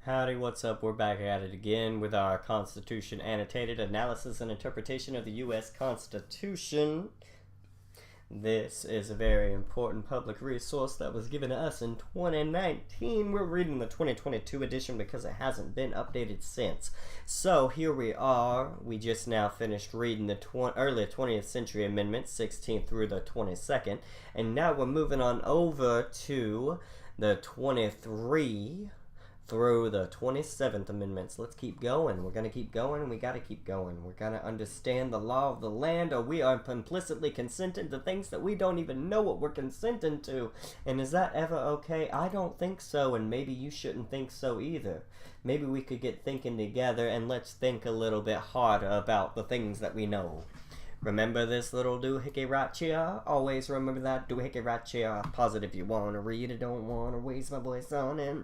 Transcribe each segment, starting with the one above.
Howdy, what's up? We're back at it again with our Constitution Annotated Analysis and Interpretation of the U.S. Constitution. This is a very important public resource that was given to us in 2019. We're reading the 2022 edition because it hasn't been updated since. So here we are. We just now finished reading the early 20th century amendments, 16th through the 22nd. And now we're moving on over to the 23 through the 27th amendments. Let's keep going. We're going to keep going, and we got to keep going. We're going to understand the law of the land, or we are implicitly consenting to things that we don't even know what we're consenting to. And is that ever okay? I don't think so, and maybe you shouldn't think so either. Maybe we could get thinking together, and let's think a little bit harder about the things that we know. Remember this little doohickey right here? Always remember that doohickey right here. Pause it if you want to read it, don't want to waste my voice on it.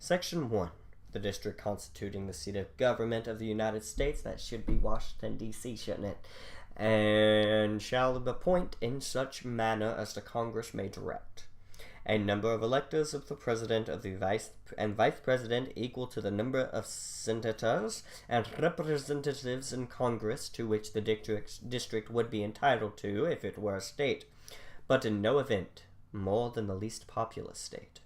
Section 1. The district constituting the seat of government of the United States. That should be Washington, D.C., shouldn't it? And shall appoint in such manner as the Congress may direct a number of electors of the President of the Vice President equal to the number of senators and representatives in Congress to which the district would be entitled to if it were a state, but in no event more than the least populous state.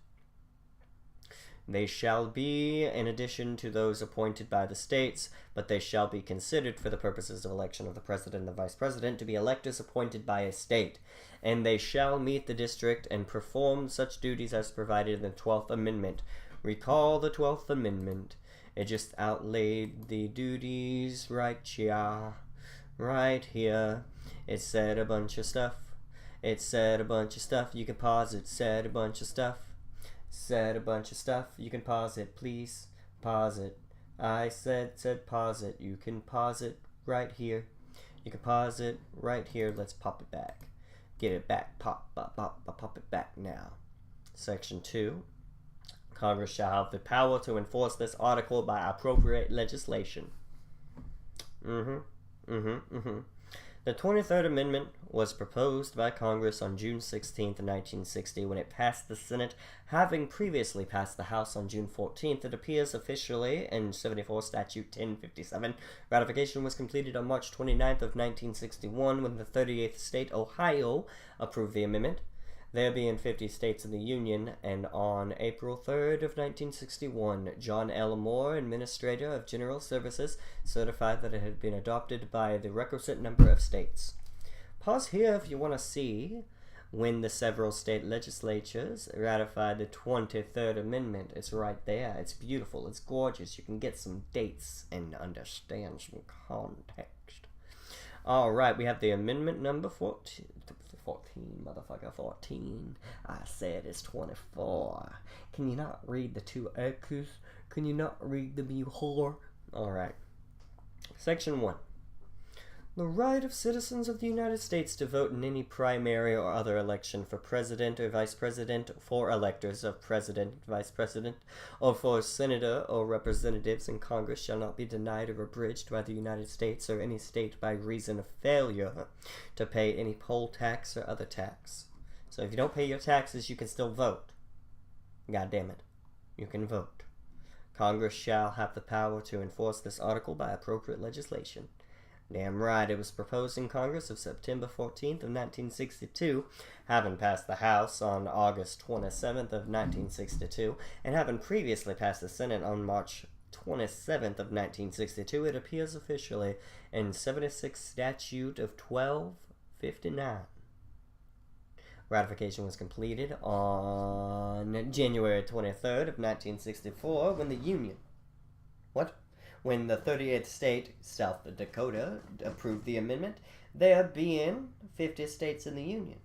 They shall be in addition to those appointed by the states, but they shall be considered for the purposes of election of the President and the Vice President to be electors appointed by a state, and they shall meet the district and perform such duties as provided in the 12th Amendment. Recall the 12th Amendment. It just outlaid the duties right here. Right here. It said a bunch of stuff. It said a bunch of stuff. You can pause it. Said a bunch of stuff. Said a bunch of stuff. You can pause it, please. Pause it. I said pause it. You can pause it right here. You can pause it right here. Let's pop it back. Get it back. Pop it back now. Section 2. Congress shall have the power to enforce this article by appropriate legislation. The 23rd Amendment was proposed by Congress on June 16, 1960, when it passed the Senate, having previously passed the House on June 14th. It appears officially in 74 Statute 1057. Ratification was completed on March 29th of 1961, when the 38th state, Ohio, approved the amendment, there being 50 states in the Union, and on April 3rd of 1961, John L. Moore, Administrator of General Services, certified that it had been adopted by the requisite number of states. Pause here if you want to see when the several state legislatures ratified the 23rd Amendment. It's right there. It's beautiful. It's gorgeous. You can get some dates and understand some context. Alright, we have the amendment number 14, motherfucker, 14. I said it's 24. Can you not read the two X's? Can you not read them, you whore? Alright. Section 1. The right of citizens of the United States to vote in any primary or other election for President or Vice President, for electors of President, Vice President, or for Senator or Representatives in Congress shall not be denied or abridged by the United States or any state by reason of failure to pay any poll tax or other tax. So if you don't pay your taxes, you can still vote. God damn it. You can vote. Congress shall have the power to enforce this article by appropriate legislation. Damn right, it was proposed in Congress of September 14th of 1962, having passed the House on August 27th of 1962, and having previously passed the Senate on March 27th of 1962, it appears officially in 76 Statute of 1259. Ratification was completed on January 23rd of 1964 when the Union... When the 38th state, South Dakota, approved the amendment, there being 50 states in the Union.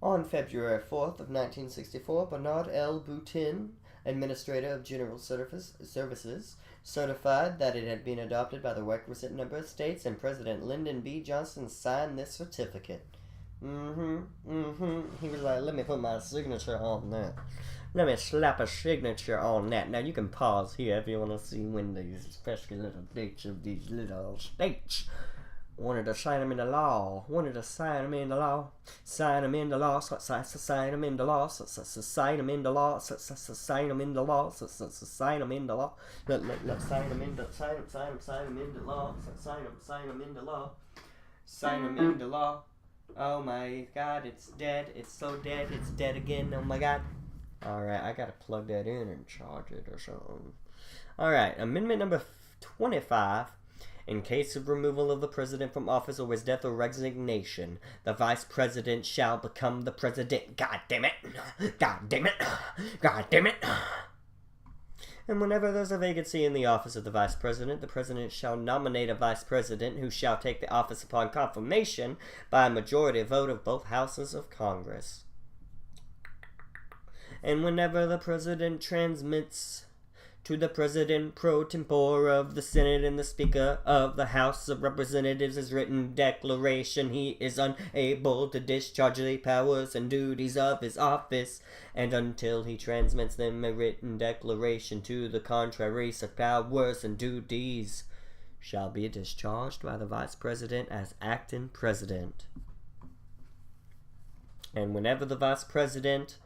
On February 4th of 1964, Bernard L. Boutin, Administrator of General Services, certified that it had been adopted by the requisite number of states, and President Lyndon B. Johnson signed this certificate. He was like, let me put my signature on that. Let me slap a signature on that. Now you can pause here if you want to see when these special little dates of these little states Wanted to sign him into law. Wanted to sign him into law. Sign him into law. Sign him into law. Sign him into law. Sign him into law. Sign him into law. Sign him into sign him into law. Sign him into law. Sign him into law. Oh my God, it's dead. It's so dead. It's dead again. Oh my God. All right, I gotta plug that in and charge it or something. All right, amendment number 25. In case of removal of the president from office or his death or resignation, the vice president shall become the president. God damn it! God damn it! God damn it! And whenever there's a vacancy in the office of the vice president shall nominate a vice president who shall take the office upon confirmation by a majority vote of both houses of Congress. And whenever the president transmits to the president pro tempore of the Senate and the Speaker of the House of Representatives his written declaration, he is unable to discharge the powers and duties of his office, and until he transmits them a written declaration to the contrary, such powers and duties shall be discharged by the Vice President as acting President. And whenever the Vice President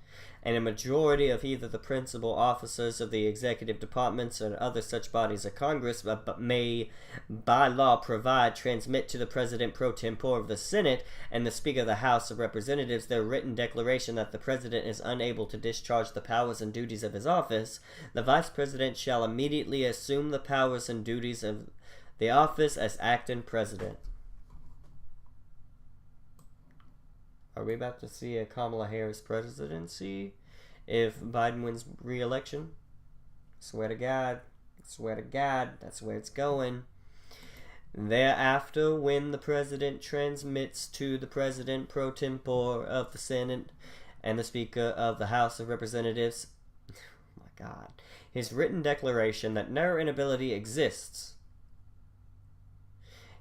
and a majority of either the principal officers of the executive departments and other such bodies of Congress but may by law provide, transmit to the President pro tempore of the Senate and the Speaker of the House of Representatives their written declaration that the President is unable to discharge the powers and duties of his office, the Vice President shall immediately assume the powers and duties of the office as acting President. Are we about to see a Kamala Harris presidency if Biden wins re-election? Swear to God, that's where it's going. Thereafter, when the president transmits to the president pro tempore of the Senate and the Speaker of the House of Representatives, oh my God, his written declaration that no inability exists,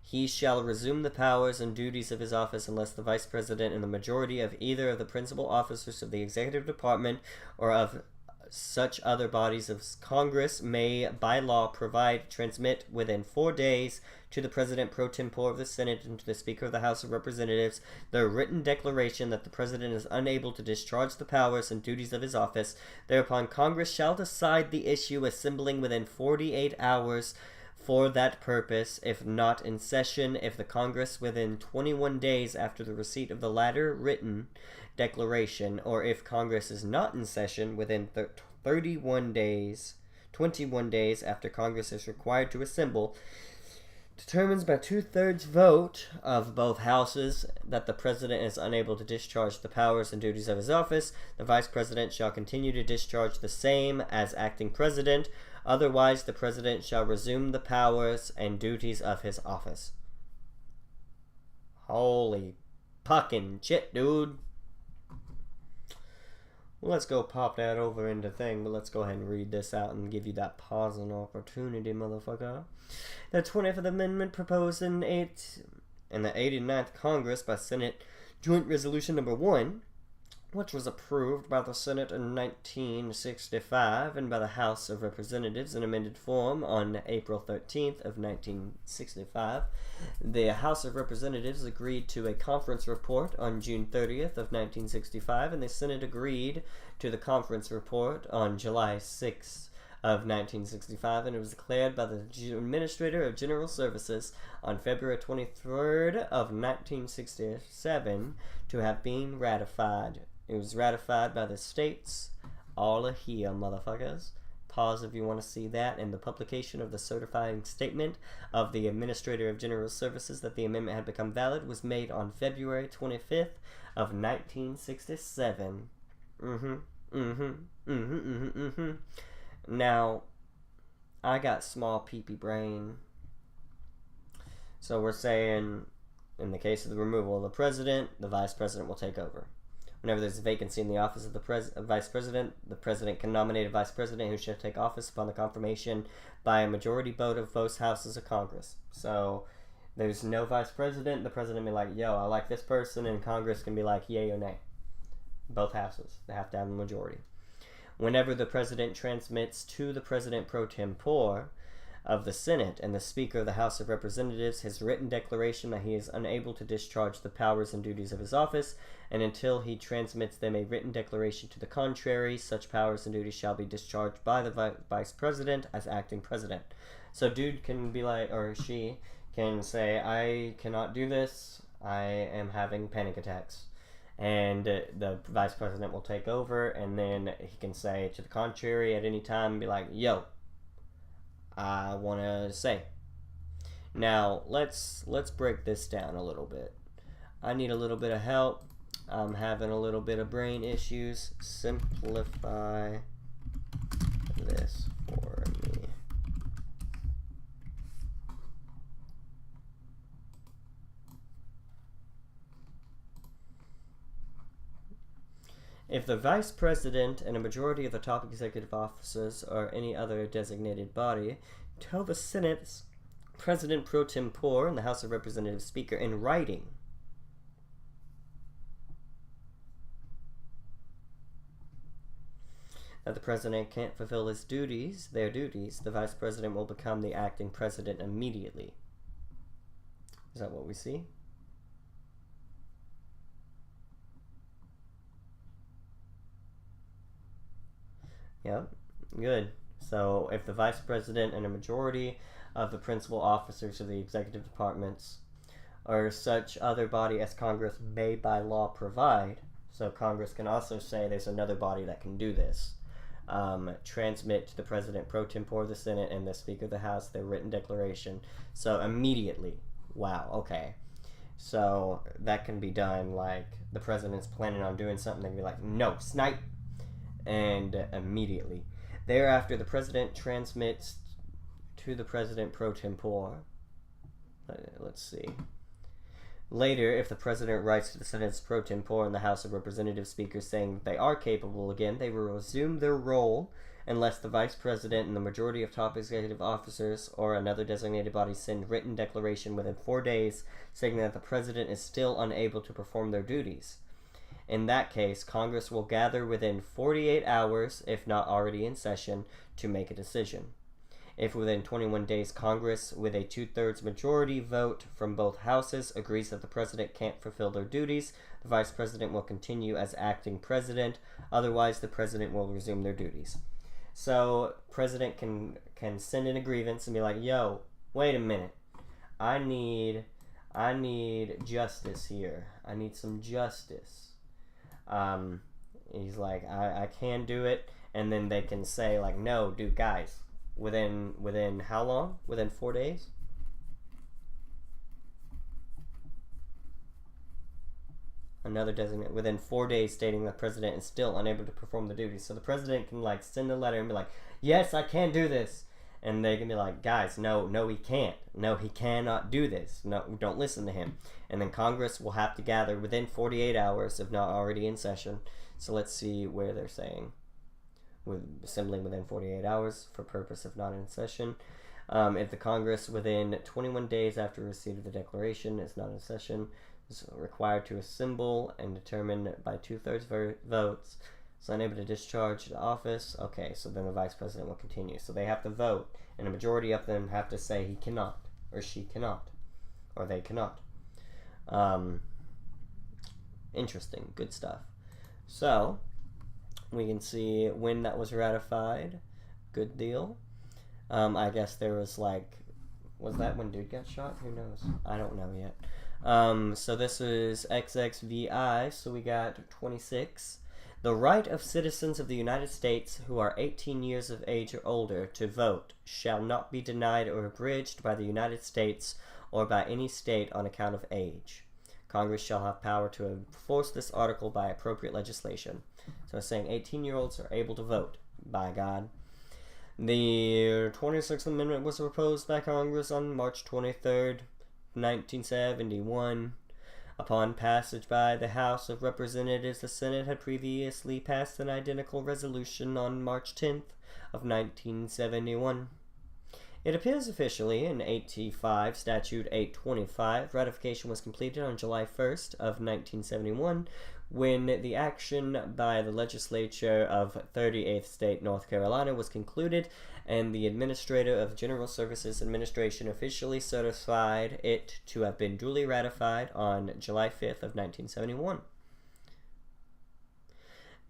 he shall resume the powers and duties of his office unless the Vice President and the majority of either of the principal officers of the Executive Department or of such other bodies of Congress may, by law, provide, transmit within 4 days to the President pro tempore of the Senate and to the Speaker of the House of Representatives the written declaration that the President is unable to discharge the powers and duties of his office. Thereupon Congress shall decide the issue, assembling within 48 hours for that purpose, if not in session, if the Congress within 21 days after the receipt of the latter written declaration, or if Congress is not in session within 21 days after Congress is required to assemble, determines by 2/3 vote of both houses that the President is unable to discharge the powers and duties of his office, the Vice President shall continue to discharge the same as acting President. Otherwise, the President shall resume the powers and duties of his office. Holy fucking shit, dude. Well, let's go pop that over into thing, but let's go ahead and read this out and give you that pausing opportunity, motherfucker. The 25th Amendment proposed in the 89th Congress by Senate Joint Resolution Number 1, which was approved by the Senate in 1965 and by the House of Representatives in amended form on April 13th of 1965. The House of Representatives agreed to a conference report on June 30th of 1965, and the Senate agreed to the conference report on July 6th of 1965, and it was declared by the Administrator of General Services on February 23rd of 1967 to have been ratified. It was ratified by the states, all are here, motherfuckers. Pause if you want to see that, and the publication of the certifying statement of the Administrator of General Services that the amendment had become valid was made on February 25th of 1967. Now, I got small pee-pee brain. So we're saying, in the case of the removal of the President, the Vice President will take over. Whenever there's a vacancy in the office of the Vice President, the President can nominate a Vice President who shall take office upon the confirmation by a majority vote of both houses of Congress. So, there's no Vice President, the President may be like, yo, I like this person, and Congress can be like, yay or nay. Both houses. They have to have a majority. Whenever the President transmits to the President pro tempore of the Senate and the Speaker of the House of Representatives his written declaration that he is unable to discharge the powers and duties of his office, and until he transmits them a written declaration to the contrary, such powers and duties shall be discharged by the Vice President as acting President. So dude can be like, or she can say, I cannot do this, I am having panic attacks. And the Vice President will take over, and then he can say to the contrary at any time and be like, yo, I want to say. Now, let's break this down a little bit. I need a little bit of help. I'm having a little bit of brain issues. Simplify this for me. If the Vice President and a majority of the top executive officers or any other designated body tell the Senate's President pro tempore and the House of Representatives Speaker in writing that the President can't fulfill their duties, the Vice President will become the acting President immediately. Is that what we see? Yep, good. So if the Vice President and a majority of the principal officers of the executive departments or such other body as Congress may by law provide, so Congress can also say there's another body that can do this, transmit to the President pro tempore of the Senate and the Speaker of the House their written declaration. So immediately. Wow, okay. So that can be done, like the President's planning on doing something, they can be like, no, snipe! And immediately. Thereafter, the President transmits to the President pro tempore. Let's see. Later, if the President writes to the Senate's pro tempore and the House of Representatives Speaker saying that they are capable again, they will resume their role unless the Vice President and the majority of top executive officers or another designated body send written declaration within 4 days saying that the President is still unable to perform their duties. In that case, Congress will gather within 48 hours, if not already in session, to make a decision. If within 21 days Congress, with a 2/3 majority vote from both houses, agrees that the President can't fulfill their duties, the Vice President will continue as acting President. Otherwise, the President will resume their duties. So, President can send in a grievance and be like, yo, wait a minute. I need justice here. I need some justice. He's like, I can do it, and then they can say like, no, dude, guys, within how long? Within 4 days? Another designate within 4 days stating the President is still unable to perform the duties. So the President can like send a letter and be like, yes, I can do this. And they can be like, guys, no, he can't. No, he cannot do this. No, don't listen to him. And then Congress will have to gather within 48 hours, if not already in session. So let's see where they're saying. With assembling within 48 hours for purpose if not in session. If the Congress within 21 days after receipt of the declaration is not in session, is required to assemble and determine by 2/3 votes is unable to discharge the office. Okay, so then the Vice President will continue. So they have to vote, and a majority of them have to say he cannot, or she cannot, or they cannot. Interesting, good stuff. So, we can see when that was ratified. Good deal. I guess there was like, was that when dude got shot? Who knows? I don't know yet. So this is XXVI, so we got 26. The right of citizens of the United States who are 18 years of age or older to vote shall not be denied or abridged by the United States or by any state on account of age. Congress shall have power to enforce this article by appropriate legislation. So it's saying 18-year-olds are able to vote, by God. The 26th Amendment was proposed by Congress on March 23rd, 1971. Upon passage by the House of Representatives, the Senate had previously passed an identical resolution on March 10th of 1971. It appears officially in 85 Statute 825. Ratification was completed on July 1st of 1971 when the action by the legislature of 38th State, North Carolina was concluded, and the Administrator of General Services Administration officially certified it to have been duly ratified on July 5th of 1971.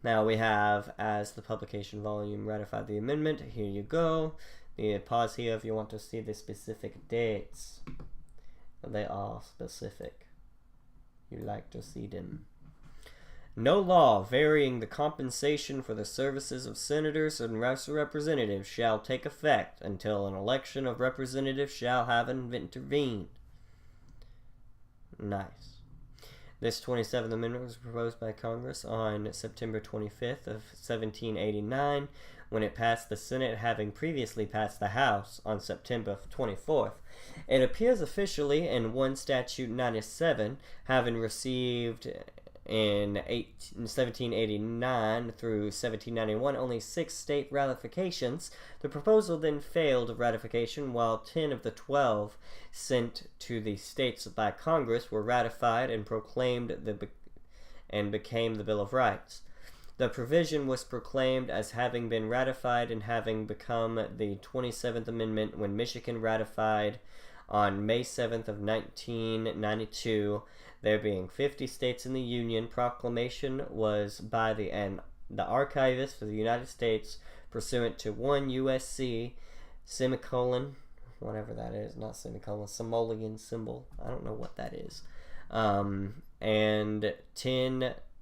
Now we have, as the publication volume ratified the amendment, here you go. Pause here if you want to see the specific dates. They are specific. You like to see them. No law varying the compensation for the services of senators and representatives shall take effect until an election of representatives shall have intervened. Nice. This 27th Amendment was proposed by Congress on September 25th of 1789 when it passed the Senate, having previously passed the House on September 24th. It appears officially in 1 Statute 97, having received in 1789 through 1791 only 6 state ratifications. The proposal then failed of ratification, while 10 of the 12 sent to the states by Congress were ratified and became the Bill of Rights. The provision was proclaimed as having been ratified and having become the 27th Amendment when Michigan ratified on May 7th of 1992. There being 50 states in the Union, proclamation was by the Archivist for the United States pursuant to 1 USC semicolon, whatever that is, not semicolon, simoleon symbol. I don't know what that is. And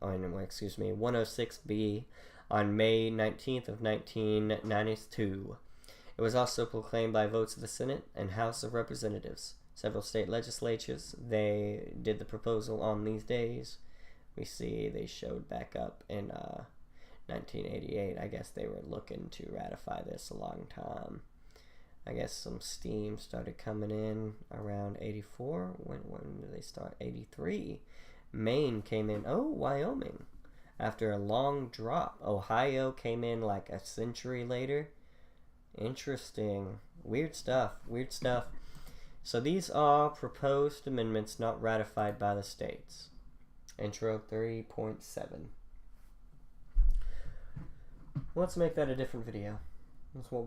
106B on May 19th of 1992. It was also proclaimed by votes of the Senate and House of Representatives. Several state legislatures, they did the proposal on these days. We see they showed back up in 1988. I guess they were looking to ratify this a long time. I guess some steam started coming in around 84. When did they start? 83. Maine came in. Oh, Wyoming. After a long drop. Ohio came in like a century later. Interesting. Weird stuff. Weird stuff. So these are proposed amendments not ratified by the states. Intro 3.7. Let's make that a different video. That's what